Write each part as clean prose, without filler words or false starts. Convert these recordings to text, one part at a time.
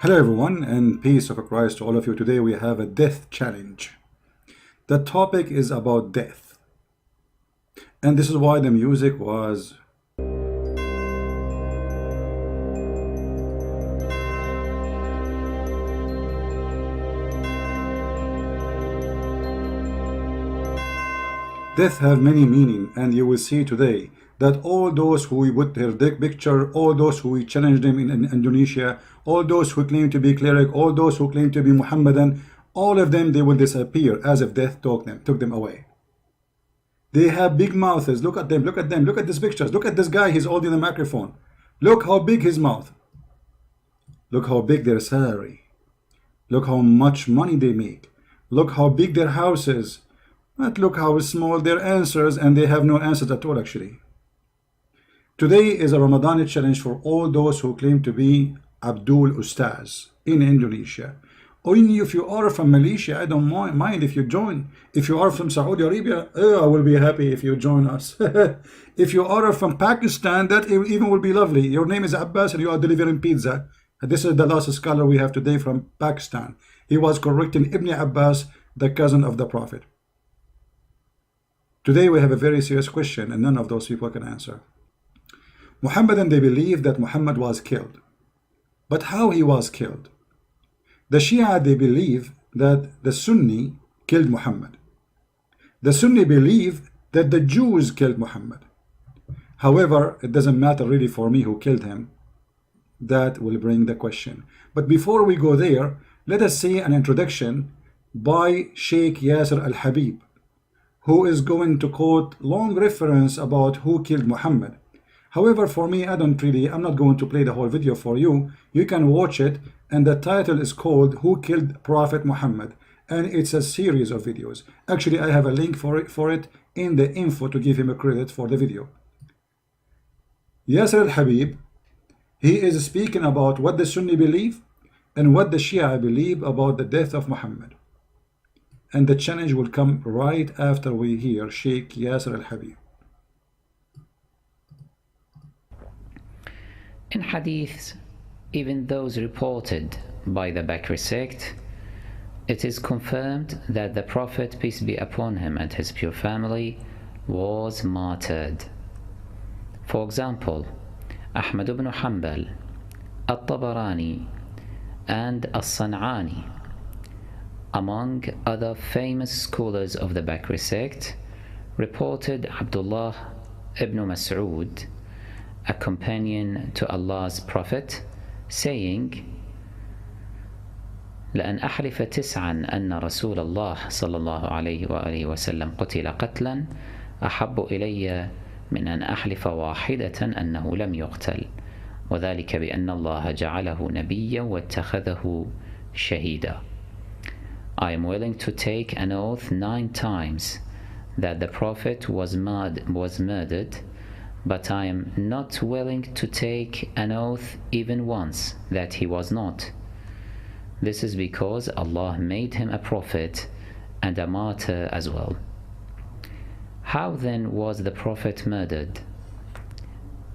Hello everyone, and peace of Christ to all of you. Today we have a death challenge. The topic is about death, and this is why the music was death have many meaning, and you will see today that all those who we put their dick picture, all those who we challenged them in Indonesia, all those who claim to be cleric, all those who claim to be Muhammadan, all of them, they will disappear as if death took them away. They have big mouths. Look at them, look at them, look at these pictures. Look at this guy, he's holding the microphone. Look how big his mouth. Look how big their salary. Look how much money they make. Look how big their house is. But look how small their answers, and they have no answers at all actually. Today is a Ramadan challenge for all those who claim to be Abdul Ustaz in Indonesia. Only if you are from Malaysia, I don't mind if you join. If you are from Saudi Arabia, I will be happy if you join us. If you are from Pakistan, that even will be lovely. Your name is Abbas and you are delivering pizza. This is the last scholar we have today from Pakistan. He was correcting Ibn Abbas, the cousin of the Prophet. Today we have a very serious question, and none of those people can answer. Muhammadan, they believe that Muhammad was killed. But how he was killed? The Shia, they believe that the Sunni killed Muhammad. The Sunni believe that the Jews killed Muhammad. However, it doesn't matter really for me who killed him. That will bring the question. But before we go there, let us see an introduction by Sheikh Yasser Al-Habib, who is going to quote long reference about who killed Muhammad. However, for me, I'm not going to play the whole video for you. You can watch it, and the title is called Who Killed Prophet Muhammad, and it's a series of videos. Actually, I have a link for it in the info to give him a credit for the video. Yasser Al-Habib, he is speaking about what the Sunni believe and what the Shia believe about the death of Muhammad. And the challenge will come right after we hear Sheikh Yasser Al-Habib. In hadiths, even those reported by the Bakri sect, it is confirmed that the Prophet, peace be upon him, and his pure family was martyred. For example, Ahmad ibn Hanbal, At-Tabarani, and As-San'ani, among other famous scholars of the Bakri sect, reported Abdullah ibn Mas'ud, a companion to Allah's Prophet, saying, لأن أحلف تسعا أن رسول الله صلى الله عليه وآله وسلم قتل قتلا أحب إلي من أن أحلف واحدة أنه لم يقتل وذلك بأن الله جعله نبيا واتخذه شهيدا. I am willing to take an oath 9 times that the Prophet was murdered, but I am not willing to take an oath even once that he was not. This is because Allah made him a prophet and a martyr as well. How then was the Prophet murdered?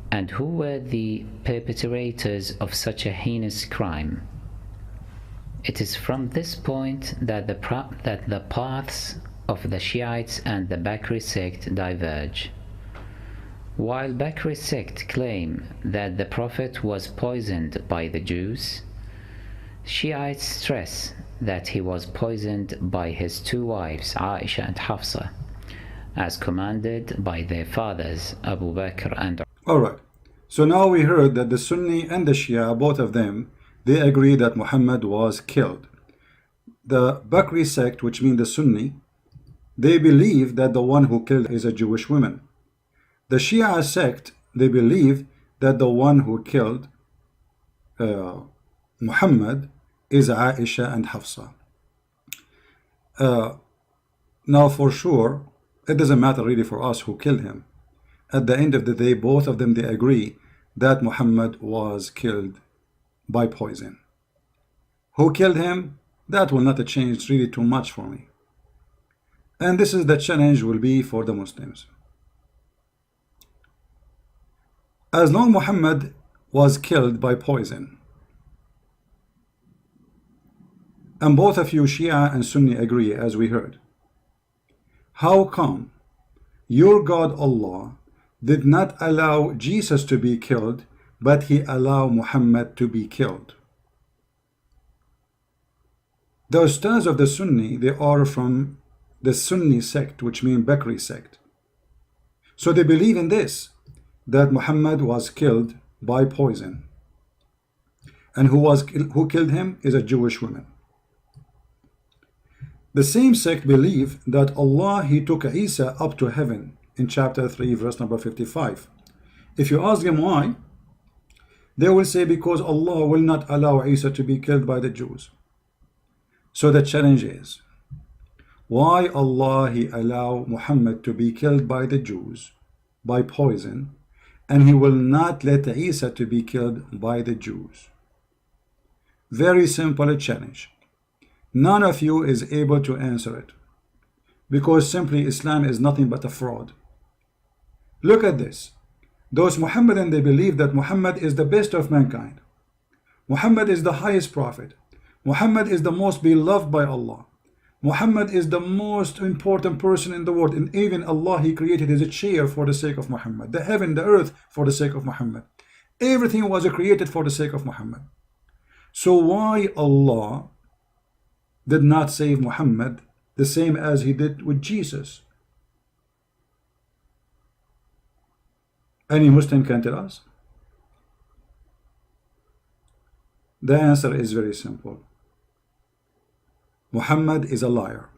And who were the perpetrators of such a heinous crime? It is from this point that the paths of the Shiites and the Bakri sect diverge. While Bakri sect claim that the Prophet was poisoned by the Jews, Shiites stress that he was poisoned by his 2 wives, Aisha and Hafsa, as commanded by their fathers, Abu Bakr and Alright, so now we heard that the Sunni and the Shia, both of them, they agree that Muhammad was killed. The Bakri sect, which means the Sunni, they believe that the one who killed is a Jewish woman. The Shia sect, they believe that the one who killed Muhammad is Aisha and Hafsa. Now for sure, it doesn't matter really for us who killed him. At the end of the day, both of them, they agree that Muhammad was killed by poison. Who killed him? That will not change really too much for me. And this is the challenge will be for the Muslims. As long Muhammad was killed by poison, And both of you, Shia and Sunni, agree, as we heard. How come your God Allah did not allow Jesus to be killed, but he allowed Muhammad to be killed? The Ustadz of the Sunni, they are from the Sunni sect, which means Bakri sect. So they believe in this, that Muhammad was killed by poison. And who killed him is a Jewish woman. The same sect believe that Allah, he took Isa up to heaven in chapter 3, verse number 55. If you ask them why, they will say because Allah will not allow Isa to be killed by the Jews. So the challenge is, why Allah he allow Muhammad to be killed by the Jews by poison, and he will not let Isa to be killed by the Jews? Very simple challenge. None of you is able to answer it, because simply Islam is nothing but a fraud. Look at this. Those Muhammadan, they believe that Muhammad is the best of mankind. Muhammad is the highest prophet. Muhammad is the most beloved by Allah. Muhammad is the most important person in the world, and even Allah, he created his chair for the sake of Muhammad, the heaven, the earth for the sake of Muhammad. Everything was created for the sake of Muhammad. So why Allah did not save Muhammad the same as he did with Jesus? Any Muslim can tell us? The answer is very simple. Muhammad is a liar.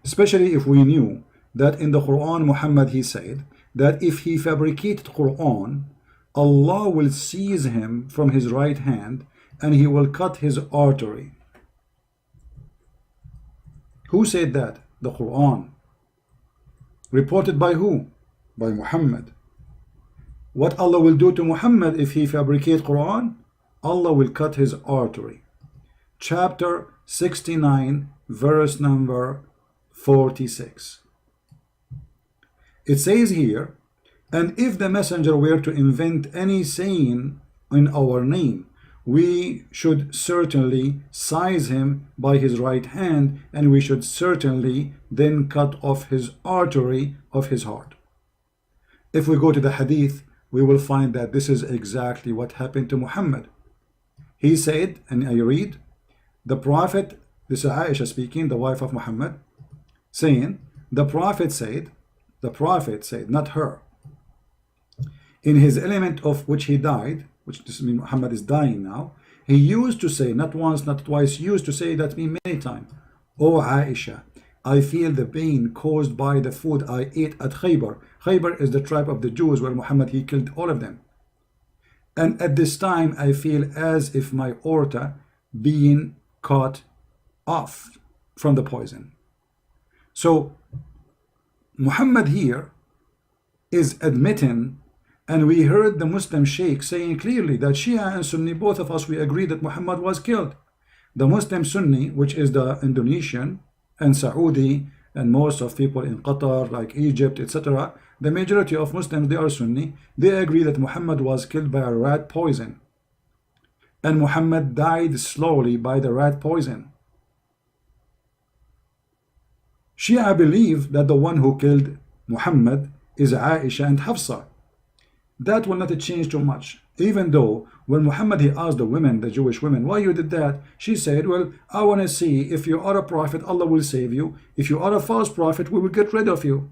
Especially if we knew that in the Quran, Muhammad, he said that if he fabricated Quran, Allah will seize him from his right hand and he will cut his artery. Who said that? The Quran. Reported by who? By Muhammad. What Allah will do to Muhammad if he fabricates Quran? Allah will cut his artery. Chapter 69, verse number 46. It says here, and if the messenger were to invent any saying in our name, we should certainly seize him by his right hand, and we should certainly then cut off his artery of his heart. If we go to the hadith, we will find that this is exactly what happened to Muhammad. He said, and I read, the Prophet, this is Aisha speaking, the wife of Muhammad, saying, the Prophet said, not her, in his element of which he died, which this means Muhammad is dying now, he used to say, not once, not twice, used to say that me many times, O Aisha, I feel the pain caused by the food I ate at Khaybar. Khaybar is the tribe of the Jews where Muhammad, he killed all of them. And at this time, I feel as if my aorta being cut off from the poison. So Muhammad here is admitting, and we heard the Muslim Sheikh saying clearly that Shia and Sunni, both of us, we agree that Muhammad was killed. The Muslim Sunni, which is the Indonesian and Saudi and most of people in Qatar, like Egypt, etc., the majority of Muslims, they are Sunni, they agree that Muhammad was killed by a rat poison. And Muhammad died slowly by the rat poison. Shia believe that the one who killed Muhammad is Aisha and Hafsa. That will not change too much. Even though when Muhammad, he asked the women, the Jewish women, why you did that? She said, well, I want to see if you are a prophet, Allah will save you. If you are a false prophet, we will get rid of you.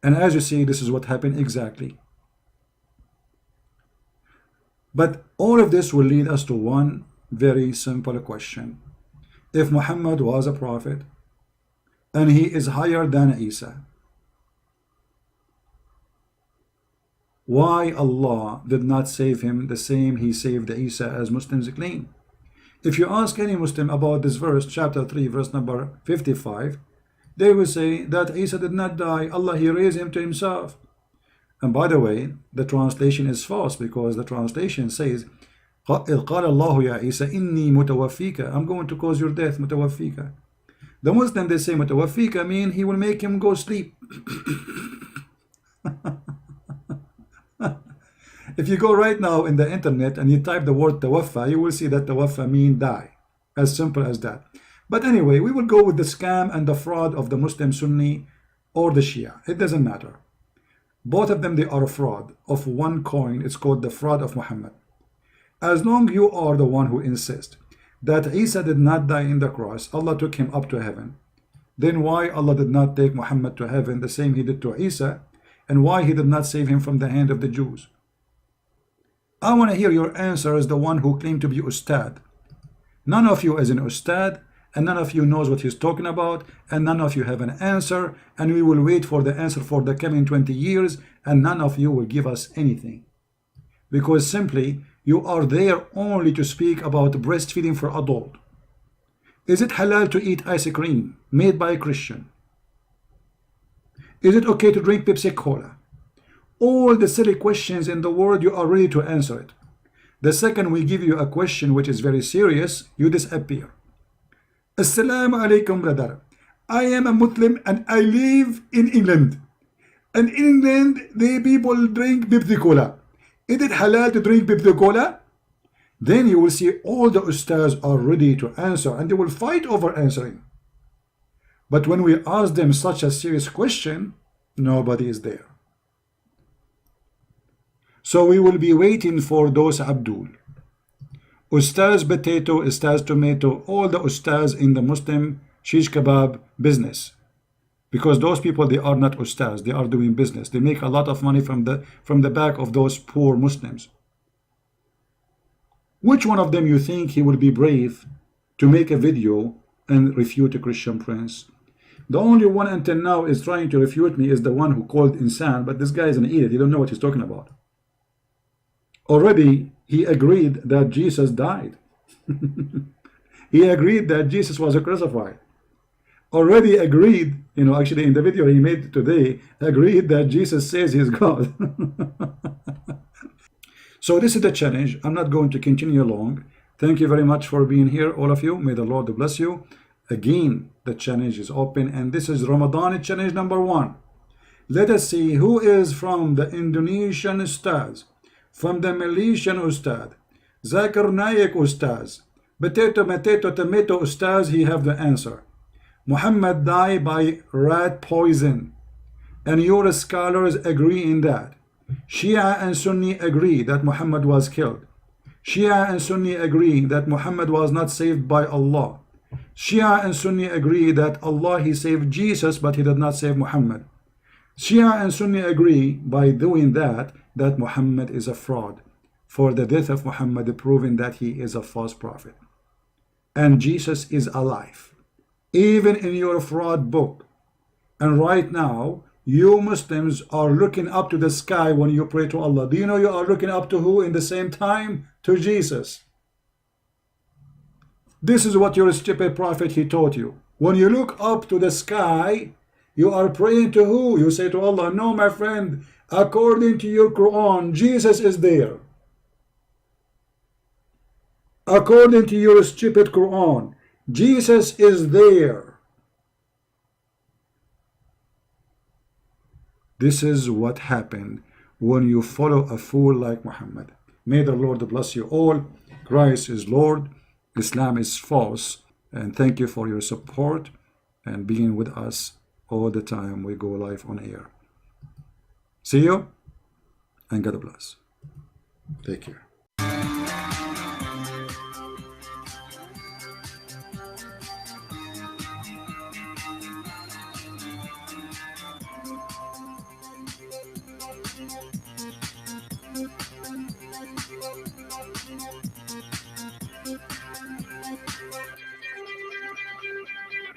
And as you see, this is what happened exactly. But all of this will lead us to one very simple question. If Muhammad was a prophet and he is higher than Isa, why Allah did not save him the same he saved Isa as Muslims claim? If you ask any Muslim about this verse, chapter 3, verse number 55, they will say that Isa did not die, Allah, he raised him to himself. And by the way, the translation is false, because the translation says, إِذْ قَالَ اللَّهُ يَا عِيسَى إِنِّي مُتَوَفِّيكَ, I'm going to cause your death, مُتَوَفِّيكَ. The Muslim, they say مُتَوَفِّيكَ mean he will make him go sleep. If you go right now in the internet and you type the word tawaffa, you will see that tawaffa mean die. As simple as that. But anyway, we will go with the scam and the fraud of the Muslim Sunni or the Shia. It doesn't matter. Both of them, they are a fraud of one coin. It's called the fraud of Muhammad. As long you are the one who insists that Isa did not die in the cross, Allah took him up to heaven, then why Allah did not take Muhammad to heaven the same he did to Isa, and why he did not save him from the hand of the Jews? I want to hear your answer as the one who claimed to be Ustad. None of you is an Ustad, and none of you knows what he's talking about, and none of you have an answer, and we will wait for the answer for the coming 20 years, and none of you will give us anything. Because simply, you are there only to speak about breastfeeding for adult. Is it halal to eat ice cream made by a Christian? Is it okay to drink Pepsi Cola? All the silly questions in the world, you are ready to answer it. The second we give you a question which is very serious, you disappear. Assalamu alaikum, brother. I am a Muslim and I live in England. And in England, the people drink Pepsi Cola. Is it halal to drink Pepsi Cola? Then you will see all the ustads are ready to answer and they will fight over answering. But when we ask them such a serious question, nobody is there. So we will be waiting for those Abdul. Ustaz potato, Ustaz tomato, all the ustaz in the Muslim shish kebab business. Because those people, they are not ustaz, they are doing business. They make a lot of money from the back of those poor Muslims. Which one of them you think he will be brave to make a video and refute a Christian Prence? The only one until now is trying to refute me is the one who called insan, but this guy is an idiot. He don't know what he's talking about. Already he agreed that Jesus died. He agreed that Jesus was crucified. Already agreed, actually in the video he made today, agreed that Jesus says he's God. So this is the challenge. I'm not going to continue long. Thank you very much for being here, all of you. May the Lord bless you. Again, the challenge is open, and this is Ramadan challenge number 1. Let us see who is from the Indonesian Ustaz, from the Malaysian Ustad, Zakir Naik Ustaz, Potato Tomato Ustaz. He have the answer. Muhammad died by rat poison, and your scholars agree in that. Shia and Sunni agree that Muhammad was killed. Shia and Sunni agree that Muhammad was not saved by Allah. Shia and Sunni agree that Allah, he saved Jesus, but he did not save Muhammad. Shia and Sunni agree by doing that Muhammad is a fraud, for the death of Muhammad proving that he is a false prophet. And Jesus is alive, even in your fraud book. And right now, you Muslims are looking up to the sky when you pray to Allah. Do you know you are looking up to who in the same time? To Jesus. This is what your stupid prophet, he taught you. When you look up to the sky, you are praying to who? You say to Allah, no, my friend, according to your Quran, Jesus is there. According to your stupid Quran, Jesus is there. This is what happened when you follow a fool like Muhammad. May the Lord bless you all. Christ is Lord. Islam is false. And thank you for your support and being with us all the time we go live on air. See you and God bless. Take care.